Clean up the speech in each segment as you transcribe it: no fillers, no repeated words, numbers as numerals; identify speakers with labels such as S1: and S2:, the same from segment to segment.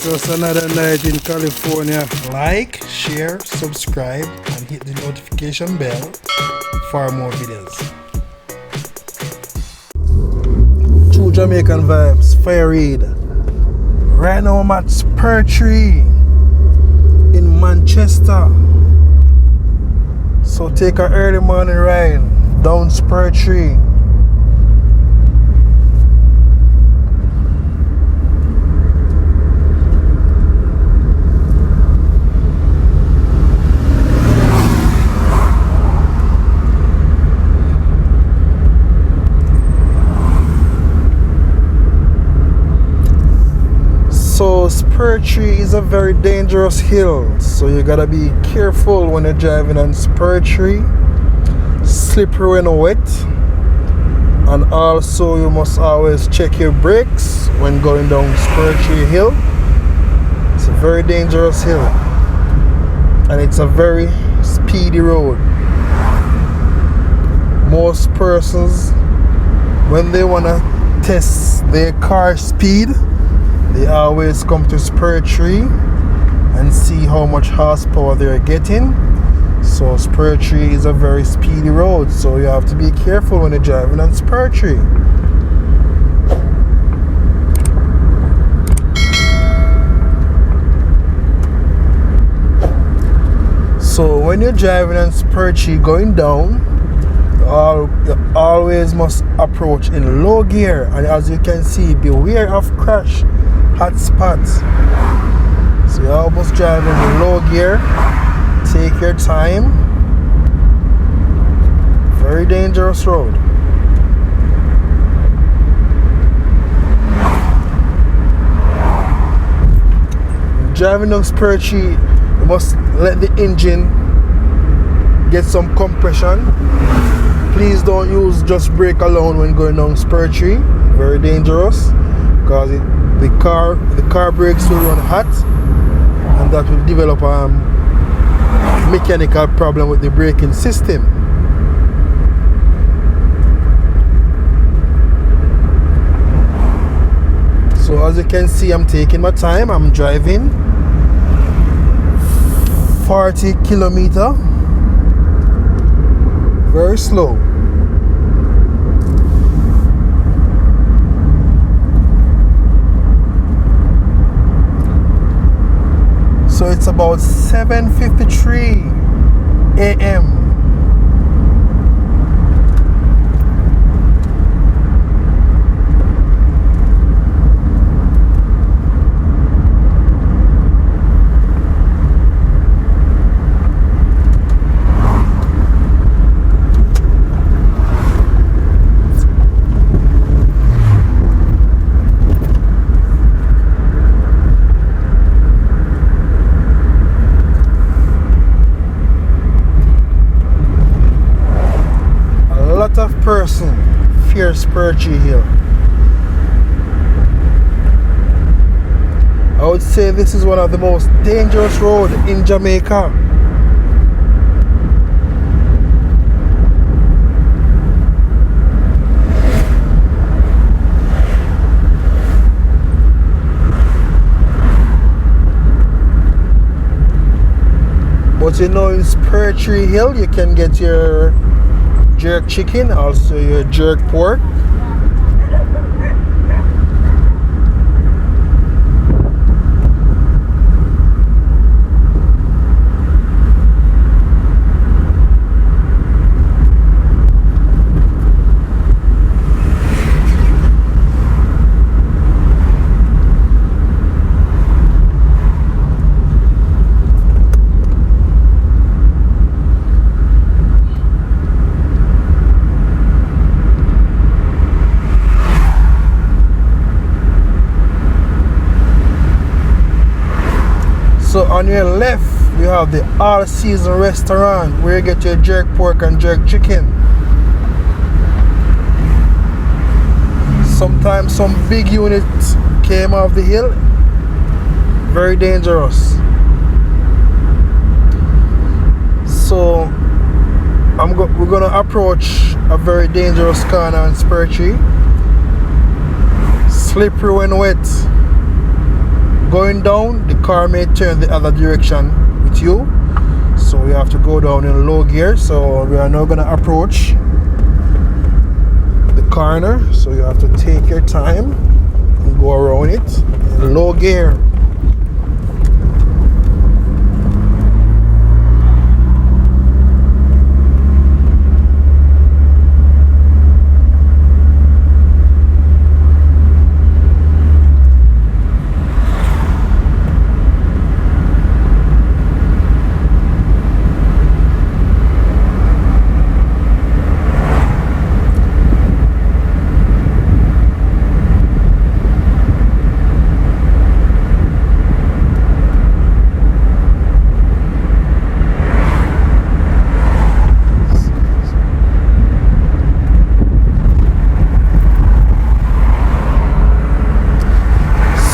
S1: Just another night in California. Like, share, subscribe, and hit the notification bell for more videos. True Jamaican Vibes, Fire Reid. Right now I'm at Spur in Manchester. So take an early morning ride down Spur. So Spur is a very dangerous hill, so you gotta be careful when you're driving on Spur. Slippery when wet, and also you must always check your brakes when going down Spur hill. It's a very dangerous hill, and it's a very speedy road. Most persons, when they wanna test their car speed, they always come to Spur and see how much horsepower they're getting. So Spur is a very speedy road, so you have to be careful when you're driving on Spur. So when you're driving on Spur going down, you always must approach in low gear, and as you can see, beware of crash hot spots. So you almost drive in low gear. Take your time. Very dangerous road. Driving down Spur, you must let the engine get some compression. Please don't use just brake alone when going down Spur. Very dangerous, because the car brakes will run hot, and that will develop mechanical problem with the braking system. So as you can see, I'm taking my time. I'm driving 40 kilometers, very slow. So it's about 7:53 a.m. Person fear Spur hill. I would say this is one of the most dangerous roads in Jamaica. But you know, in Spur hill you can get your jerk chicken, also your jerk pork. So on your left, you have the all-season restaurant where you get your jerk pork and jerk chicken. Sometimes some big units came off the hill. Very dangerous. So we're gonna approach a very dangerous corner on Spur. Slippery when wet. going down, the car may turn the other direction with you. So we have to go down in low gear. So we are now going to approach the corner. So you have to take your time and go around it in low gear.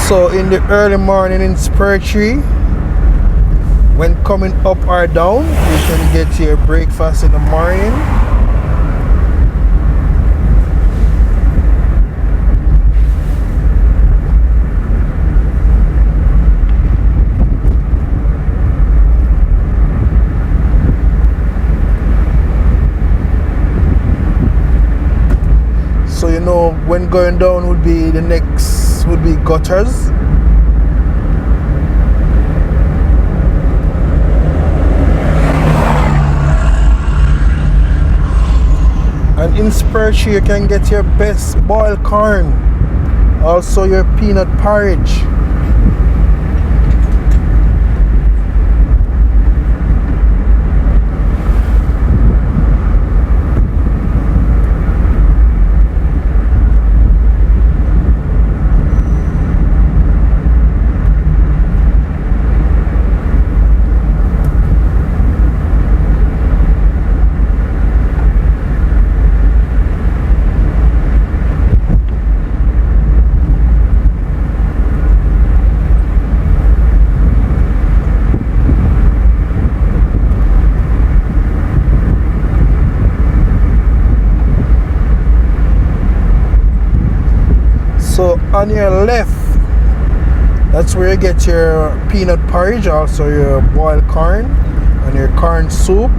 S1: So in the early morning in Spur, when coming up or down, you can get your breakfast in the morning. So you know when going down would be the next would be gutters. And in Spur you can get your best boiled corn, also your peanut porridge. So on your left, that's where you get your peanut porridge, also your boiled corn and your corn soup,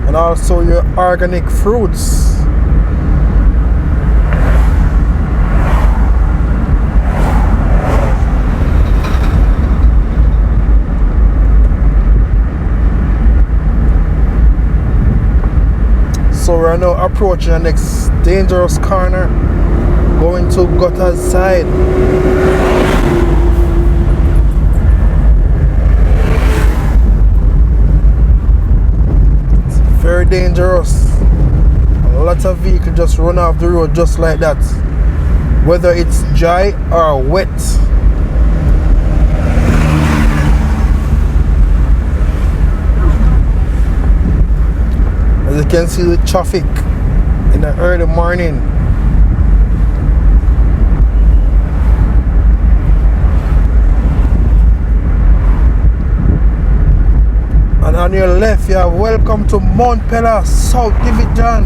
S1: and also your organic fruits. So we're now approaching the next dangerous corner, going to gutter side. It's very dangerous. A lot of vehicles just run off the road just like that, whether it's dry or wet. As you can see the traffic in the early morning. And on your left, you have welcome to Mount Pella subdivision.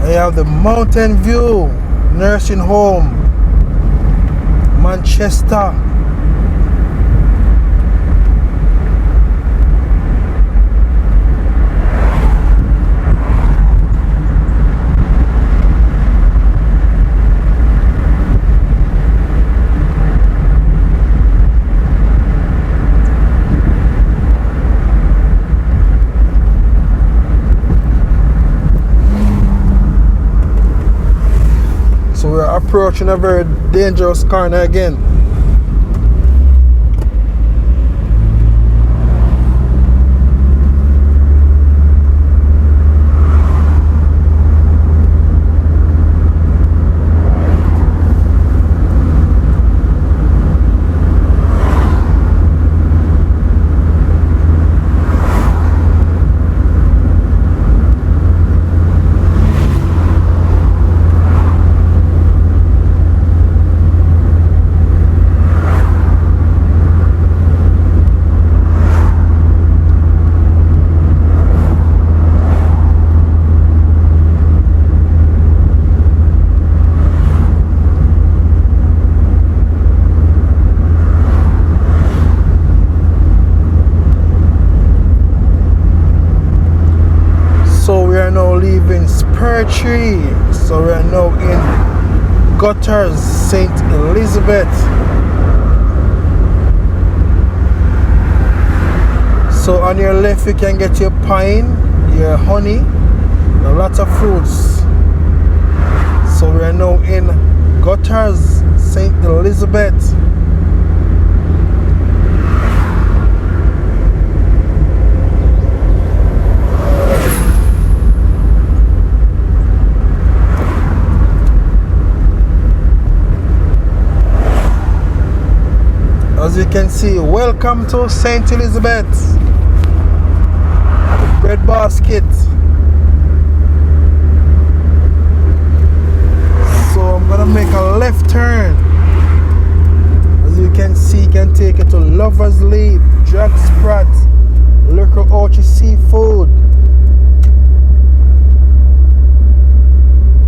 S1: You have the Mountain View Nursing Home, Manchester. We're approaching a very dangerous corner again. Spur Tree. So we're now in Gutters, St. Elizabeth. So on your left you can get your pine, your honey, and lots of fruits. So we're now in Gutters, St. Elizabeth. As you can see, welcome to St. Elizabeth. The bread basket. So I'm gonna make a left turn. As you can see, you can take it to Lover's Leap, Jack Sprat, Liquor Orchard Seafood.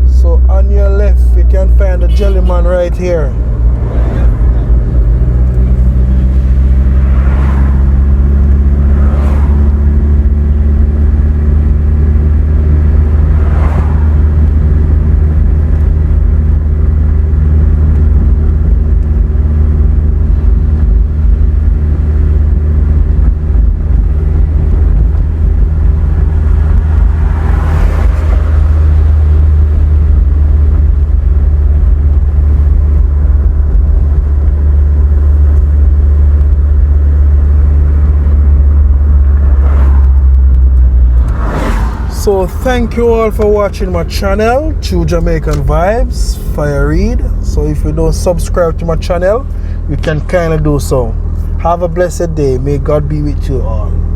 S1: So on your left, you can find the Jellyman right here. So thank you all for watching my channel, True Jamaican Vibes, Fire Reid. So if you don't subscribe to my channel, you can kindly do so. Have a blessed day. May God be with you all.